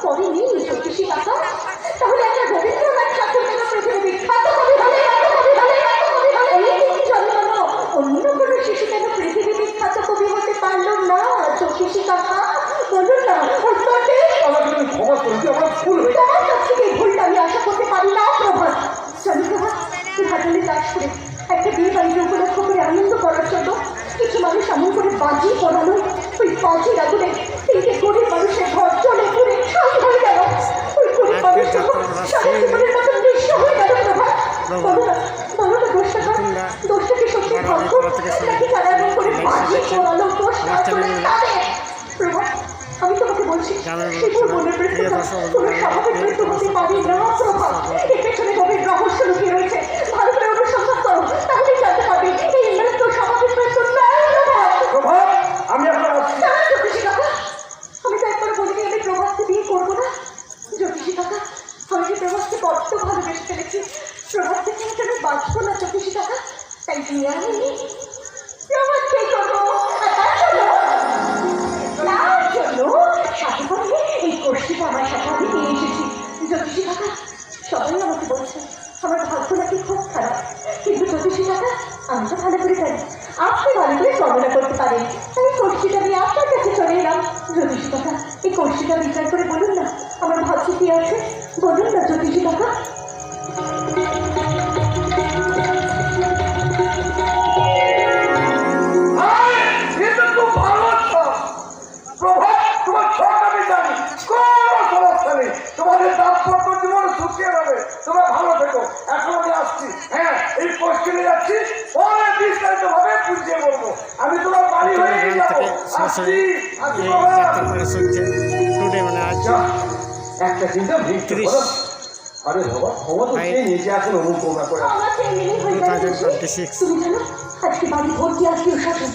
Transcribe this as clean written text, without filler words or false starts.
পড়েনি জ্যোতিষী কাকা? তাহলে একটা রবীন্দ্রনাথ ঠাকুর কেন পৃথিবী বিখ্যাত কবি হলে? অন্য কোনো শিশু কেন পৃথিবী বিখ্যাত কবি হতে পারলো না জ্যোতিষী কাকা? বলুন না, উত্তরটি। আমাকে তুমি ক্ষমা করো, আমার ভুল হয়ে গেছে। তোমার কাছ থেকে এই ভুলটা আমি আশা করতে পারি না প্রভাত। জানি প্রভাত, ঘাটালে চাষ করে একটা বিয়ে বাড়িতে উপলক্ষ করে আনন্দ করার জন্য কিছু মানুষ এমন করে বাজি পড়ালো, ওই বাজির আগুনে তিনটে গরিব মানুষের ঘর জলে পুড়ে ঠাস হয়ে গেল। ওই গরিব মানুষের সারা জীবনের মতো নিঃস্ব হয়ে গেল প্রভাত। বলো না, বলো না, দোষটা কি সত্যি ভাগ্য নাকি তারা এমন করে বাজি পড়ালো? দোষটা আসলে তাদের। প্রভাত, আমি তোমাকে বলছি, শিশুর মনের মৃত্যু কোনো স্বাভাবিক মৃত্যু হতে পারে না প্রভাত। এর পেছনে গভীর রহস্য লুকিয়ে রয়েছে। ভালো করে অনুসন্ধান করো, তাহলেই জানতে পারবে এই মৃত্যু স্বাভাবিক মৃত্যু নয় প্রভাত। আমি আপনার জ্যোতিষী কাকা, আমি তো একবার বলিনি আমি প্রভাতকে বিয়ে করবো না। জ্যোতিষী কাকা, আমি যে প্রভাতকে বড্ড ভালোবেসে ফেলেছি। প্রভাত থেকে আমি বাঁচবো না জ্যোতিষী কাকা। তাই তুমি আমি প্রভাতকে করবো তার জন্য সাথে করে এই কোর্সটিটা আমার সাথে আমি নিয়ে এসেছি। জ্যোতিষী কাকা, সবাই আমাকে বলছে আমার ভাগ্য নাকি খুব খারাপ, কিন্তু জ্যোতিষী কাকা আমি তো ভালো করে জানি আপনি ভালো করে বর্ণনা করতে পারেন। তাই কোর্সটিটা নিয়ে আপনার কাছে চলে এলাম। জ্যোতিষী কাকা, এই কোর্সটিটা বিচার করে বলুন না আমার ভাগ্য কি আছে, বলুন না জ্যোতিষী কাকা। তোমাদের দাম্পত্য জীবন শুকিয়ে যাবে। তোমরা ভালো থেকো। এখন আমি আসছি। হ্যাঁ, এই কোশ্চেনে যাচ্ছি, পরে বিস্তারিত ভাবে বুঝিয়ে বলবো। আমি তোমার বাড়ি হয়ে যাবো। একটা চিন্তা ভিক্রি। আরে বাবা, ক্ষমা তো খেয়ে নিয়েছে, এখন অমুক করে। তুমি জানো আজকে বাড়ি ভর্তি আত্মীয় স্বজন।